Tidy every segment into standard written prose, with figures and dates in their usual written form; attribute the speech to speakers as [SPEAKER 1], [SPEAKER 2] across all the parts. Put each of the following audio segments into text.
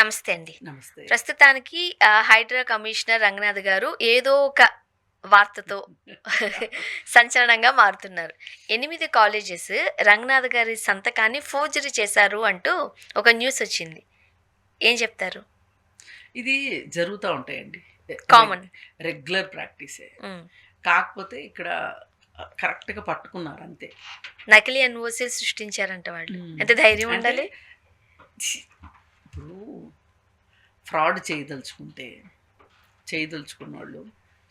[SPEAKER 1] నమస్తే అండి.
[SPEAKER 2] నమస్తే.
[SPEAKER 1] ప్రస్తుతానికి హైడ్రా కమిషనర్ రంగనాథ్ గారు ఏదో ఒక వార్తతో సంచలనంగా మారుతున్నారు. 8 కాలేజెస్ రంగనాథ్ గారి సంతకాన్ని ఫోర్జరీ చేశారు అంటూ ఒక న్యూస్ వచ్చింది. ఏం చెప్తారు?
[SPEAKER 2] ఇది జరుగుతా ఉంటాయండి.
[SPEAKER 1] కామన్.
[SPEAKER 2] రెగ్యులర్ ప్రాక్టీసే.
[SPEAKER 1] హ్మ్.
[SPEAKER 2] కాకపోతే ఇక్కడ కరెక్ట్‌గా పట్టుకున్నారు అంతే.
[SPEAKER 1] నకిలీ ఎన్ఓసీలు సృష్టించారంట వాళ్ళు.
[SPEAKER 2] హ్మ్.
[SPEAKER 1] ఎంత ధైర్యం
[SPEAKER 2] అంటే
[SPEAKER 1] ఉండాలి?
[SPEAKER 2] ఇప్పుడు ఫ్రాడ్ చేయదలుచుకున్నోళ్ళు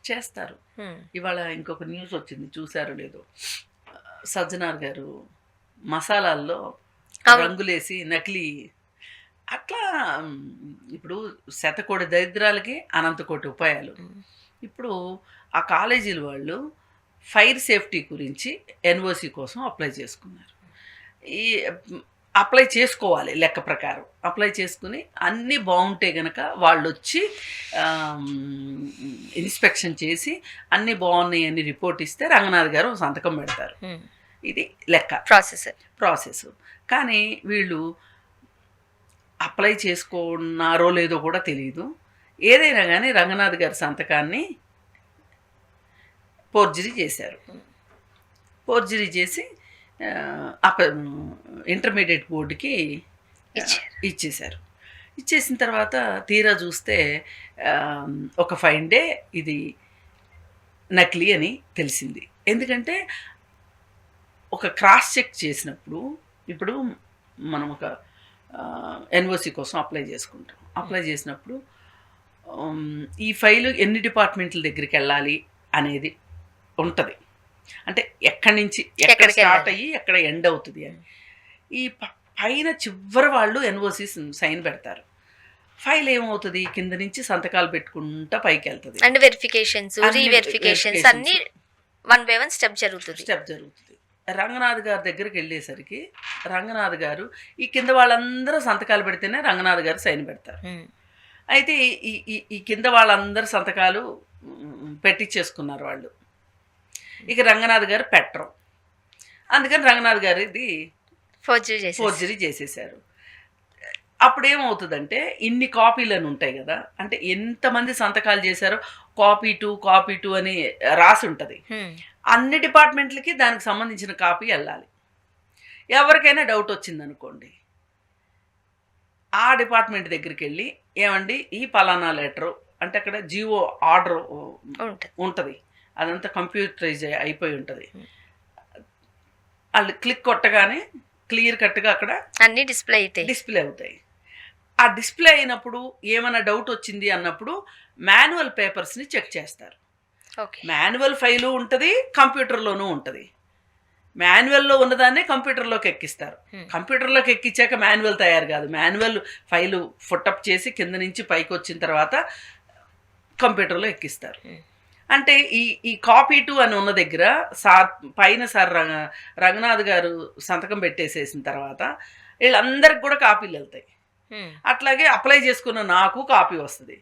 [SPEAKER 2] చేస్తారు.
[SPEAKER 1] హ్మ్.
[SPEAKER 2] ఇవాళ ఇంకొక న్యూస్ వచ్చింది, చూసారో లేదో. సజ్జనార్ గారు మసాలాల్లో
[SPEAKER 1] అవును.
[SPEAKER 2] రంగులేసి నకిలీ అట్లా. ఇప్పుడు శతకోటి దరిద్రాలకి అనంత కోటి ఉపాయాలు.
[SPEAKER 1] హ్మ్.
[SPEAKER 2] ఇప్పుడు ఆ కాలేజీల వాళ్ళు ఫైర్ సేఫ్టీ గురించి ఎన్ఓసి కోసం అప్లై చేసుకున్నారు. ఈ అప్లై చేసుకోవాలి, లెక్క ప్రకారం అప్లై చేసుకుని అన్నీ బాగుంటే గనక వాళ్ళు వచ్చి ఇన్స్పెక్షన్ చేసి అన్నీ బాగున్నాయి అని రిపోర్ట్ ఇస్తే రంగనాథ్ గారు సంతకం పెడతారు. ఇది లెక్క ప్రాసెస్. కానీ వీళ్ళు అప్లై చేసుకున్నారో లేదో కూడా తెలియదు. ఏదైనా కానీ రంగనాథ్ గారి సంతకాన్ని ఫోర్జరీ చేశారు. ఫోర్జరీ చేసి ఇంటర్మీడియట్ బోర్డుకి ఇచ్చేశారు. ఇచ్చేసిన తర్వాత తీరా చూస్తే ఒక 5 డే ఇది నకిలీ అని తెలిసింది. ఎందుకంటే ఒక క్రాస్ చెక్ చేసినప్పుడు, ఇప్పుడు మనం ఒక ఎన్ఓసి కోసం అప్లై చేసుకుంటాం. అప్లై చేసినప్పుడు ఈ ఫైలు ఎన్ని డిపార్ట్మెంట్ల దగ్గరికి వెళ్ళాలి అనేది ఉంటుంది. అంటే ఎక్కడి నుంచి ఎక్కడ స్టార్ట్ అయ్యి ఎక్కడ ఎండ్ అవుతుంది అని. ఈ పైన చివరి వాళ్ళు ఎన్ఓసి సైన్ పెడతారు. ఫైల్ ఏమవుతుంది, కింద నుంచి సంతకాలు పెట్టుకుంటా పైకి వెళ్తుంది.
[SPEAKER 1] అండ్ వెరిఫికేషన్స్, రీవెరిఫికేషన్స్ అన్ని వన్ బై వన్ స్టెప్ జరుగుతుంది.
[SPEAKER 2] రంగనాథ్ గారి దగ్గరికి వెళ్ళేసరికి రంగనాథ్ గారు ఈ కింద వాళ్ళందరూ సంతకాలు పెడితేనే రంగనాథ్ గారు సైన్ పెడతారు. అయితే ఈ కింద వాళ్ళందరూ సంతకాలు పెట్టించేసుకున్నారు వాళ్ళు. ఇక రంగనాథ్ గారు పెట్టరు. అందుకని రంగనాథ్ గారు ఇది ఫోర్జరీ చేసేసారు. అప్పుడేమవుతుందంటే ఇన్ని కాపీలు అని ఉంటాయి కదా, అంటే ఎంతమంది సంతకాలు చేశారో కాపీ 2 అని రాసి ఉంటుంది. అన్ని డిపార్ట్మెంట్లకి దానికి సంబంధించిన కాపీ వెళ్ళాలి. ఎవరికైనా డౌట్ వచ్చిందనుకోండి, ఆ డిపార్ట్మెంట్ దగ్గరికి వెళ్ళి ఏమండి ఈ పలానా లెటరు అంటే అక్కడ జిఓ ఆర్డర్ ఉంటుంది, అదంతా కంప్యూటరైజ్ అయిపోయి ఉంటుంది. వాళ్ళు క్లిక్ కొట్టగానే క్లియర్ కట్గా అక్కడ
[SPEAKER 1] అన్ని డిస్ప్లే
[SPEAKER 2] అవుతాయి. ఆ డిస్ప్లే అయినప్పుడు ఏమైనా డౌట్ వచ్చింది అన్నప్పుడు మాన్యువల్ పేపర్స్ని చెక్ చేస్తారు. మాన్యువల్ ఫైలు ఉంటుంది, కంప్యూటర్లోనూ ఉంటుంది. మాన్యువల్లో ఉన్నదాన్ని కంప్యూటర్లోకి ఎక్కిస్తారు. కంప్యూటర్లోకి ఎక్కించాక మాన్యువల్ తయారు కాదు. మాన్యువల్ ఫైలు ఫుటప్ చేసి కింద నుంచి పైకి వచ్చిన తర్వాత కంప్యూటర్లో ఎక్కిస్తారు. అంటే ఈ కాపీ 2 అని ఉన్న దగ్గర పైన రంగనాథ్ గారు సంతకం పెట్టేసేసిన తర్వాత వీళ్ళందరికి కూడా కాపీలు వెళ్తాయి. అట్లాగే అప్లై చేసుకున్న నాకు కాపీ వస్తుంది.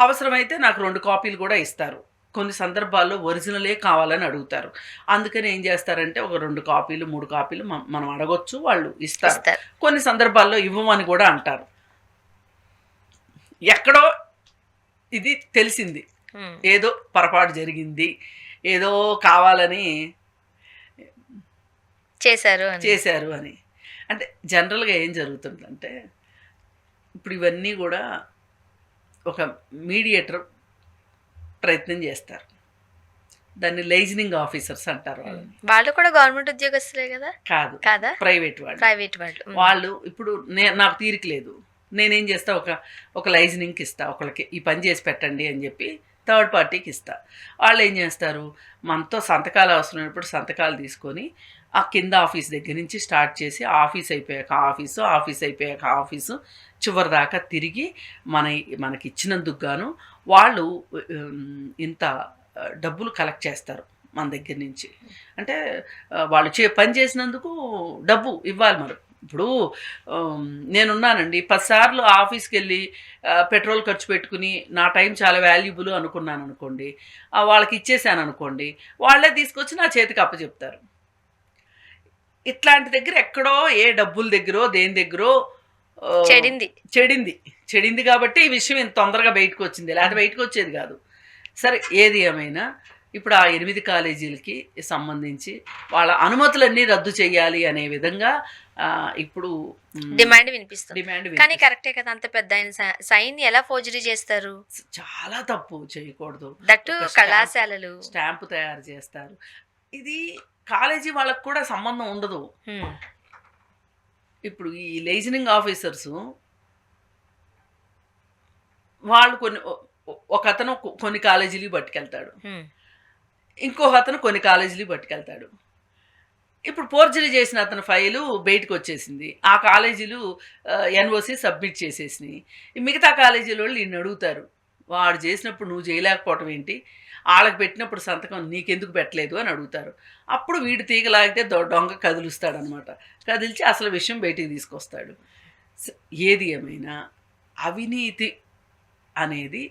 [SPEAKER 2] అవసరమైతే నాకు 2 కాపీలు కూడా ఇస్తారు. కొన్ని సందర్భాల్లో ఒరిజినలే కావాలని అడుగుతారు. అందుకని ఏం చేస్తారంటే ఒక 2 కాపీలు 3 కాపీలు మనం అడగొచ్చు, వాళ్ళు ఇస్తారు. కొన్ని సందర్భాల్లో ఇవ్వమని కూడా అంటారు. ఎక్కడో ఇది తెలిసింది, ఏదో పొరపాటు జరిగింది, ఏదో కావాలని చేశారు అని. అంటే జనరల్గా ఏం జరుగుతుందంటే ఇప్పుడు ఇవన్నీ కూడా ఒక మీడియేటర్ ప్రయత్నం చేస్తారు. దాన్ని లైజనింగ్ ఆఫీసర్స్ అంటారు.
[SPEAKER 1] వాళ్ళు కూడా గవర్నమెంట్ ఉద్యోగస్తులే కదా?
[SPEAKER 2] కాదా, ప్రైవేట్ వాళ్ళు. ఇప్పుడు నాకు తీరిక లేదు, నేనేం చేస్తా, ఒక లైజనింగ్కి ఇస్తా, ఒకరికి ఈ పని చేసి పెట్టండి అని చెప్పి థర్డ్ పార్టీకి ఇస్తా. వాళ్ళు ఏం చేస్తారు, మనతో సంతకాలు అవసరమైనప్పుడు సంతకాలు తీసుకొని ఆ కింద ఆఫీస్ దగ్గర నుంచి స్టార్ట్ చేసి ఆఫీస్ అయిపోయాక ఆఫీసు చివరి దాకా తిరిగి మనకి ఇచ్చినందుకు గాను వాళ్ళు ఇంత డబ్బులు కలెక్ట్ చేస్తారు మన దగ్గర నుంచి. అంటే వాళ్ళు పని చేసినందుకు డబ్బు ఇవ్వాలి. మరి ఇప్పుడు నేనున్నానండి, 10 సార్లు ఆఫీస్కి వెళ్ళి పెట్రోల్ ఖర్చు పెట్టుకుని నా టైం చాలా వాల్యుబుల్ అనుకున్నాను అనుకోండి, వాళ్ళకి ఇచ్చేసాను అనుకోండి, వాళ్ళే తీసుకొచ్చి నా చేతికి అప్పచెప్తారు. ఇట్లాంటి దగ్గర ఎక్కడో ఏ డబ్బుల దగ్గరో దేని దగ్గరో
[SPEAKER 1] చెడింది.
[SPEAKER 2] చెడింది కాబట్టి ఈ విషయం ఇంత తొందరగా బయటకు వచ్చింది, లేకపోతే బయటకు వచ్చేది కాదు. సరే, ఏది ఏమైనా ఇప్పుడు ఆ 8 కాలేజీలకి సంబంధించి వాళ్ళ అనుమతులన్నీ రద్దు చేయాలి అనే విధంగా ఇప్పుడు
[SPEAKER 1] డిమాండ్ వినిపిస్తుంది. కానీ కరెక్టే కదా, అంత పెద్ద ఆయన సైన్ ఎలా ఫోర్జరీ చేస్తారు?
[SPEAKER 2] చాలా తప్పు, చేయకూడదు.
[SPEAKER 1] దట్టు కళాశాలలు
[SPEAKER 2] స్టాంపు తయారు చేస్తారు. ఇది కాలేజీ వాళ్ళకు కూడా సంబంధం ఉండదు. ఇప్పుడు ఈ లైజనింగ్ ఆఫీసర్స్ వాళ్ళు ఒక అతను కొన్ని కాలేజీలు పట్టుకెళ్తాడు, ఇంకొక అతను కొన్ని కాలేజీలు పట్టుకెళ్తాడు. ఇప్పుడు ఫోర్జరీ చేసిన అతని ఫైలు బయటకు వచ్చేసింది, ఆ కాలేజీలు ఎన్ఓసి సబ్మిట్ చేసేసినాయి. మిగతా కాలేజీల వాళ్ళు ఈయన అడుగుతారు, వాడు చేసినప్పుడు నువ్వు చేయలేకపోవటం ఏంటి, వాళ్ళకి పెట్టినప్పుడు సంతకం నీకెందుకు పెట్టలేదు అని అడుగుతారు. అప్పుడు వీడు తీగలాగితే దొంగ కదులుస్తాడనమాట. కదిలిచి అసలు విషయం బయటికి తీసుకొస్తాడు. ఏది ఏమైనా అవినీతి అనేది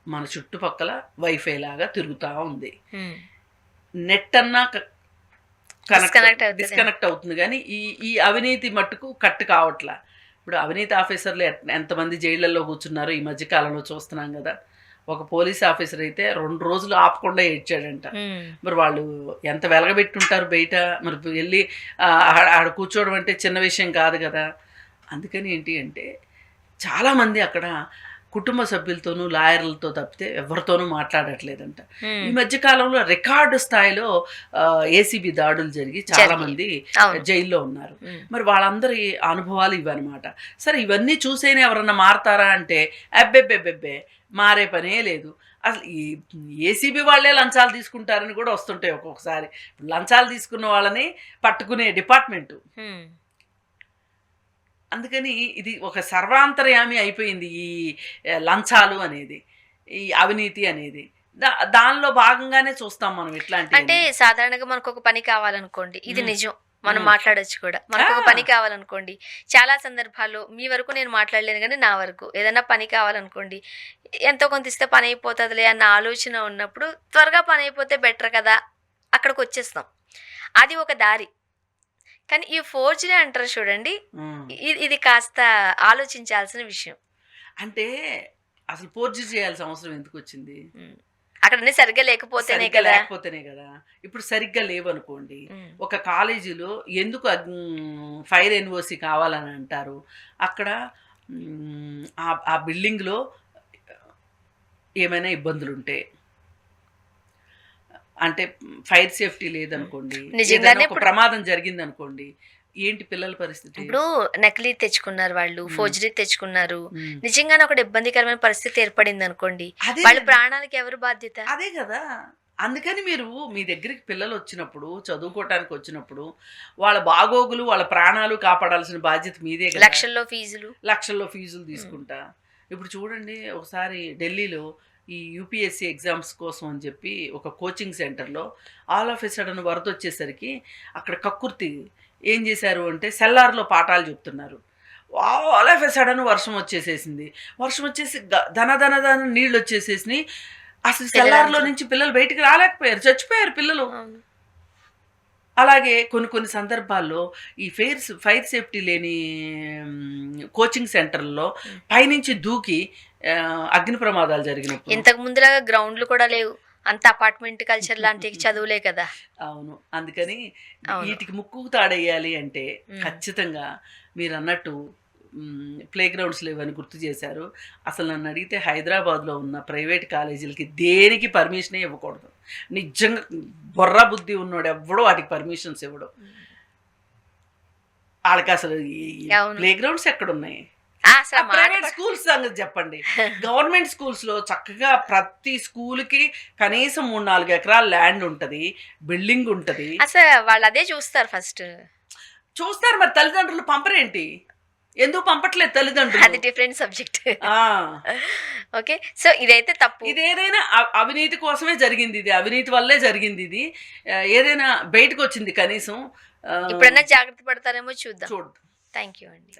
[SPEAKER 2] మన చుట్టుపక్కల వైఫై లాగా తిరుగుతూ ఉంది. నెట్ అన్నా డిస్కనెక్ట్ అవుతుంది, కానీ ఈ అవినీతి మట్టుకు కట్ కావట్లా. ఇప్పుడు అవినీతి ఆఫీసర్లు ఎంతమంది జైళ్ళల్లో కూర్చున్నారో ఈ మధ్యకాలంలో చూస్తున్నాం కదా. ఒక పోలీస్ ఆఫీసర్ అయితే 2 రోజులు ఆపకుండా ఏడ్చాడంట. మరి వాళ్ళు ఎంత వెలగబెట్టుంటారు బయట, మరి వెళ్ళి ఆడ కూర్చోవడం అంటే చిన్న విషయం కాదు కదా. అందుకని ఏంటి అంటే చాలామంది అక్కడ కుటుంబ సభ్యులతోనూ లాయర్లతో తప్పితే ఎవరితోనూ మాట్లాడట్లేదంట. ఈ మధ్య కాలంలో రికార్డు స్థాయిలో ఏసీబీ దాడులు జరిగి చాలా మంది జైల్లో ఉన్నారు. మరి వాళ్ళందరి అనుభవాలు ఇవన్నమాట. సరే, ఇవన్నీ చూసేనే ఎవరన్నా మారతారా అంటే అబ్బెబ్బెబ్బెబ్బే మారే పనే లేదు. అసలు ఈ ఏసీబీ వాళ్ళే లంచాలు తీసుకుంటారని కూడా వస్తుంటాయి ఒక్కొక్కసారి. లంచాలు తీసుకున్న వాళ్ళని పట్టుకునే డిపార్ట్మెంటు. అందుకని ఇది ఒక సర్వాంతర్యామి అయిపోయింది ఈ లంచాలు అనేది, ఈ అవినీతి అనేది. దానిలో భాగంగానే చూస్తాం మనం. ఇట్లాంటి
[SPEAKER 1] అంటే సాధారణంగా మనకు ఒక పని కావాలనుకోండి, ఇది నిజం, మనం మాట్లాడొచ్చు కూడా. మనకు ఒక పని కావాలనుకోండి, చాలా సందర్భాల్లో మీ వరకు నేను మాట్లాడలేను కానీ నా వరకు ఏదైనా పని కావాలనుకోండి, ఎంతో కొంత ఇస్తే పని అయిపోతుందిలే అన్న ఆలోచన ఉన్నప్పుడు త్వరగా పని అయిపోతే బెటర్ కదా, అక్కడికి వచ్చేస్తాం. అది ఒక దారి. కానీ ఈ ఫోర్జరీ అంటారు చూడండి, ఇది కాస్త ఆలోచించాల్సిన విషయం.
[SPEAKER 2] అంటే అసలు ఫోర్జరీ చేయాల్సిన అవసరం ఎందుకు వచ్చింది?
[SPEAKER 1] అక్కడ సరిగ్గా లేకపోతేనే
[SPEAKER 2] కదా. ఇప్పుడు సరిగ్గా లేవనుకోండి, ఒక కాలేజీలో ఎందుకు ఫైర్ ఎన్ఓసి కావాలని అంటారు? అక్కడ ఆ బిల్డింగ్లో ఏమైనా ఇబ్బందులు ఉంటే, అంటే ఫైర్ సేఫ్టీ లేదనుకోండి, నిజంగానే ప్రమాదం జరిగింది అనుకోండి, ఏంటి పిల్లల పరిస్థితి?
[SPEAKER 1] ఇప్పుడు నకిలీ తెచ్చుకున్నారు వాళ్ళు, ఫోర్జరీ తెచ్చుకున్నారు, నిజంగానే ఒక ఇబ్బందికరమైన పరిస్థితి ఏర్పడింది అనుకోండి, వాళ్ళ ప్రాణాలకి ఎవరు బాధ్యత?
[SPEAKER 2] అదే కదా. అందుకని మీరు మీ దగ్గరికి పిల్లలు వచ్చినప్పుడు, చదువుకోవటానికి వచ్చినప్పుడు, వాళ్ళ బాగోగులు వాళ్ళ ప్రాణాలు కాపాడాల్సిన బాధ్యత మీదే కదా. లక్షల్లో ఫీజులు తీసుకుంటా. ఇప్పుడు చూడండి, ఒకసారి ఢిల్లీలో ఈ యూపీఎస్సీ ఎగ్జామ్స్ కోసం అని చెప్పి ఒక కోచింగ్ సెంటర్లో ఆల్ ఆఫ్ ఎ సడన్ వరద వచ్చేసరికి అక్కడ కక్కుర్తి ఏం చేశారు అంటే సెల్లార్లో పాఠాలు చెప్తున్నారు. ఆల్ ఆఫ్ ఎ సడన్ వర్షం వచ్చేసి ధన నీళ్ళు వచ్చేసేసి అసలు సెల్లార్లో నుంచి పిల్లలు బయటికి రాలేకపోయారు, చచ్చిపోయారు పిల్లలు. అలాగే కొన్ని సందర్భాల్లో ఈ ఫైర్ సేఫ్టీ లేని కోచింగ్ సెంటర్లలో పైనుంచి దూకి అగ్ని ప్రమాదాలు జరిగినప్పుడు,
[SPEAKER 1] ఇంతకు ముందులాగా గ్రౌండ్లు కూడా లేవు, అంత అపార్ట్మెంట్ కల్చర్ లాంటి చదువులే కదా.
[SPEAKER 2] అవును. అందుకని వీటికి ముక్కు తాడేయాలి అంటే ఖచ్చితంగా మీరు అన్నట్టు ప్లే గ్రౌండ్స్ లేవని గుర్తు చేశారు. అసలు నన్ను అడిగితే హైదరాబాద్లో ఉన్న ప్రైవేట్ కాలేజీలకి దేనికి పర్మిషనే ఇవ్వకూడదు. నిజంగా బొర్రా బుద్ధి ఉన్నోడు ఎవ్వడో వాటికి పర్మిషన్స్ ఇవ్వడు. వాళ్ళకి అసలు ప్లే గ్రౌండ్స్ ఎక్కడున్నాయి? ప్రైవేట్ స్కూల్స్ సంగతి చెప్పండి. గవర్నమెంట్ స్కూల్స్ లో చక్కగా ప్రతి స్కూల్ కి కనీసం 3-4 ఎకరాల ల్యాండ్ ఉంటది, బిల్డింగ్ ఉంటది.
[SPEAKER 1] అసలు వాళ్ళు అదే చూస్తారు, ఫస్ట్
[SPEAKER 2] చూస్తారు. మరి తల్లిదండ్రులు పంపరేంటి? ఎందుకు పంపట్లేదు తల్లిదండ్రులు?
[SPEAKER 1] అది డిఫరెంట్ సబ్జెక్ట్. ఓకే, సో ఇదైతే తప్పు.
[SPEAKER 2] ఇదేదైనా అవినీతి కోసమే జరిగింది, ఇది అవినీతి వల్లే జరిగింది. ఇది ఏదైనా బయటకు వచ్చింది కనీసం.
[SPEAKER 1] ఇప్పుడన్నా జాగ్రత్త పడతారేమో చూద్దాం.
[SPEAKER 2] చూద్దాం.
[SPEAKER 1] థ్యాంక్ యూ అండి.